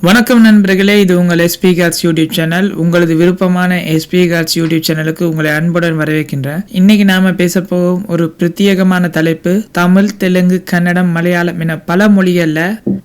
வணக்கம் நண்பர்களே, இது உங்கள் எஸ்பி கார்ஸ் யூடியூப் சேனல். உங்களது விருப்பமான எஸ்பி கார்ஸ் யூடியூப் சேனலுக்கு உங்களை அன்புடன் வரவேற்கின்றேன். இன்னைக்கு நாம பேச போகும் ஒரு பிரத்யேகமான தலைப்பு. தமிழ், தெலுங்கு, கன்னடம், மலையாளம் என பல மொழிகள்ல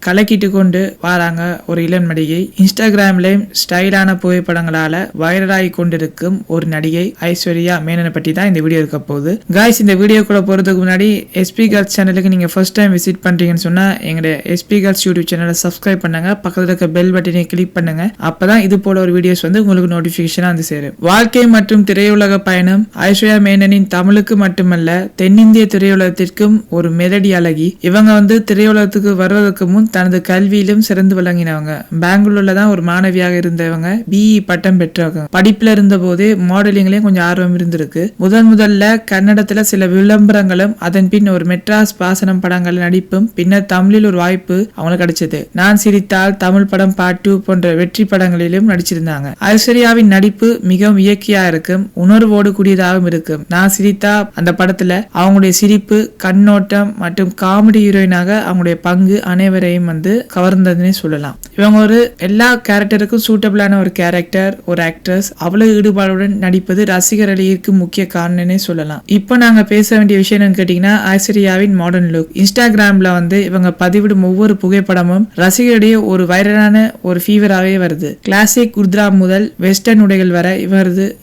கலக்கிட்டு கொண்டு வராங்க ஒரு இளம் நடிகை. இன்ஸ்டாகிராம்லயும் ஸ்டைலான புகைப்படங்களால வைரலாகி கொண்டிருக்கும் ஒரு நடிகை ஐஸ்வர்யா மேனனை பற்றி தான் இந்த வீடியோ இருக்க போகுது. காய்ஸ், இந்த வீடியோக்குள்ள போறதுக்கு முன்னாடி எஸ்பி கார்ஸ் சேனலுக்கு நீங்க ஃபர்ஸ்ட் டைம் விசிட் பண்றீங்கன்னு சொன்னா எங்களுடைய எஸ்பி கார்ஸ் யூடியூப் சேனலை சப்ஸ்கிரைப் பண்ணுங்க. பக்கத்துல இருக்க பெல் பட்டனை கிளிக் பண்ணுங்க. அப்பதான் இது போல ஒரு வீடியோஸ் வந்து உங்களுக்கு நோட்டிபிகேஷனா வந்து சேரும். வாழ்க்கை மற்றும் திரையுலக பயணம். ஐஸ்வர்யா மேனனின் தமிழுக்கு மட்டுமல்ல தென்னிந்திய திரையுலகத்திற்கும் ஒரு மெலடி அழகி. இவங்க வந்து திரையுலகத்துக்கு வருவதற்கு முன் தனது கல்வியிலும் சிறந்து விளங்கினவங்க. பெங்களூர்ல தான் ஒரு மாணவியாக இருந்தவங்க. பிஇ பட்டம் பெற்றவங்க. படிப்புல இருந்த போதே மாடலிங்லயும் கொஞ்சம் ஆர்வம் இருந்திருக்கு. முதல்ல கன்னடத்துல சில விளம்பரங்களும் அதன் பின் ஒரு மெட்ராஸ் பாசனம் படங்கள் நடிப்பும் பின்னர் தமிழில் ஒரு வாய்ப்பு அவங்களுக்கு கிடைச்சது. நான் சிரித்தால், தமிழ் படம் பார்ட் 2 போன்ற வெற்றி படங்களிலும் நடிச்சிருந்தாங்க. ஐஸ்வர்யாவின் நடிப்பு மிகவும் இயற்கையா இருக்கும், உணர்வோடு கூடியதாகவும் இருக்கும். நான் சிரித்தா அந்த படத்துல அவங்களுடைய சிரிப்பு, கண்ணோட்டம் மற்றும் காமெடி ஹீரோயினாக அவங்களுடைய பங்கு அனைவரையும் வந்து கவர்ந்ததுன்னே சொல்லலாம். இவங்க ஒரு எல்லா கேரக்டருக்கும் சூட்டபிளான ஒரு கேரக்டர், ஒரு ஆக்ட்ரஸ். அவ்வளவு ஈடுபாடுடன் நடிப்பது ரசிகர் அணியிற்கு முக்கிய காரணம்னே சொல்லலாம். இப்போ நாங்க பேச வேண்டிய விஷயம் என்னன்னு கேட்டீங்கன்னா, ஐஸ்வர்யாவின் மாடர்ன் லுக். இன்ஸ்டாகிராம்ல வந்து இவங்க பதிவிடும் ஒவ்வொரு புகைப்படமும் ரசிகரிடையே ஒரு வைரலான ஒரு ஃபீவராகவே வருது. கிளாசிக் குர்தா முதல் வெஸ்டர்ன் உடைகள் வரை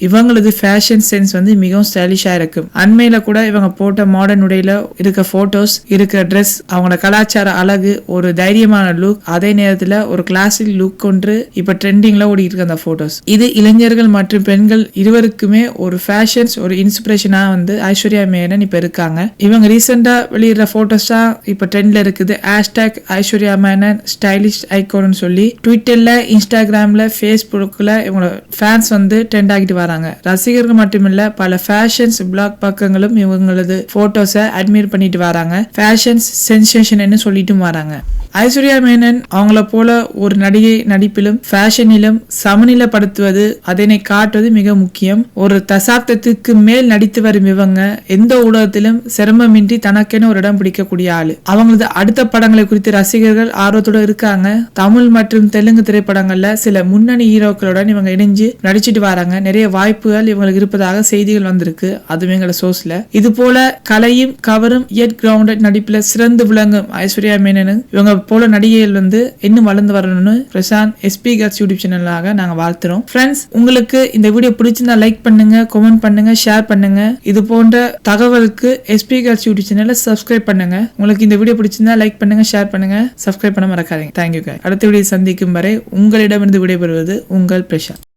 இவங்களது ஃபேஷன் சென்ஸ் வந்து மிகவும் ஸ்டைலிஷா இருக்கும். அண்மையில கூட இவங்க போட்ட மாடர்ன் உடையில இருக்க போட்டோஸ், இருக்க ட்ரெஸ், அவங்களோட கலாச்சார அழகு, ஒரு தைரியமான லுக், அதே நேரத்துல ஒரு கிளாசிக் லுக் ஒன்று இப்ப ட்ரெண்டிங்ல ஓடி இருக்கு அந்த போட்டோஸ். இது இளைஞர்கள் மற்றும் பெண்கள் இருவருக்குமே ஒரு ஃபேஷன்ஸ், ஒரு இன்ஸ்பிரேஷனா வந்து ஐஸ்வர்யா மேனன் இப்ப இருக்காங்க. இவங்க ரீசெண்டா வெளியிடுற போட்டோஸ் தான் இப்ப ட்ரெண்ட்ல இருக்குது. #ஐஸ்வர்யா மேனன் ஸ்டைலிஷ் ஐகான் சொல்லி ட்விட்டர்ல, இன்ஸ்டாகிராம்ல, ஃபேஸ்புக்ல இவங்களோட ஃபேன்ஸ் வந்து ட்ரெண்ட் ஆகிட்டு வராங்க. ரசிகர்கள் மட்டுமில்ல பல ஃபேஷன்ஸ் பிளாக் பக்கங்களும் இவங்களது போட்டோஸை அட்மையர் பண்ணிட்டு வராங்க. ஃபேஷன்ஸ் சென்சேஷன் சொல்லிட்டு வராங்க. ஐஸ்வர்யா மேனன் அவங்கள போல ஒரு நடிகை நடிப்பிலும் ஃபேஷனிலும் சமநிலைப்படுத்துவது, அதனை காட்டுவது மிக முக்கியம். ஒரு தசாப்தத்துக்கு மேல் நடித்து வரும் இவங்க எந்த ஊடகத்திலும் சிரமமின்றி தனக்கென ஒரு இடம் பிடிக்கக்கூடிய ஆளு. அவங்களது அடுத்த படங்களை குறித்து ரசிகர்கள் ஆர்வத்தோட இருக்காங்க. தமிழ் மற்றும் தெலுங்கு திரைப்படங்கள்ல சில முன்னணி ஹீரோக்களுடன் இவங்க இணைஞ்சு நடிச்சிட்டு வராங்க. நிறைய வாய்ப்புகள் இவங்களுக்கு இருப்பதாக செய்திகள் வந்திருக்கு. அதுவும் எங்களோட சோர்ஸ்ல. இது போல கலையும் கவரும் இயற் கிரவுண்டட் நடிப்புல சிறந்து விளங்கும் ஐஸ்வர்யா மேனன் இவங்க போல நடிகைகள் வந்து இன்னும் வளர்ந்து வரணும்னு பிரசாந்த் எஸ்பி கார்ஸ் யூடியூப் சேனலாக நாங்க வாழ்த்துறோம். ஃப்ரெண்ட்ஸ், உங்களுக்கு இந்த வீடியோ பிடிச்சிருந்தா லைக் பண்ணுங்க, கமெண்ட் பண்ணுங்க, ஷேர் பண்ணுங்க. இது போன்ற தகவலுக்கு எஸ்பி கார்ஸ் யூடியூப் சேனலை சப்ஸ்கிரைப் பண்ணுங்க. உங்களுக்கு இந்த வீடியோ பிடிச்சிருந்தா லைக் பண்ணுங்க, ஷேர் பண்ணுங்க, சப்ஸ்கிரைப் பண்ண மறக்காதீங்க. தேங்க்யூ. அடுத்த வீடியோ சந்திக்கும் வரை உங்களிடமிருந்து விடைபெறுவது உங்கள் பிரசாந்த்.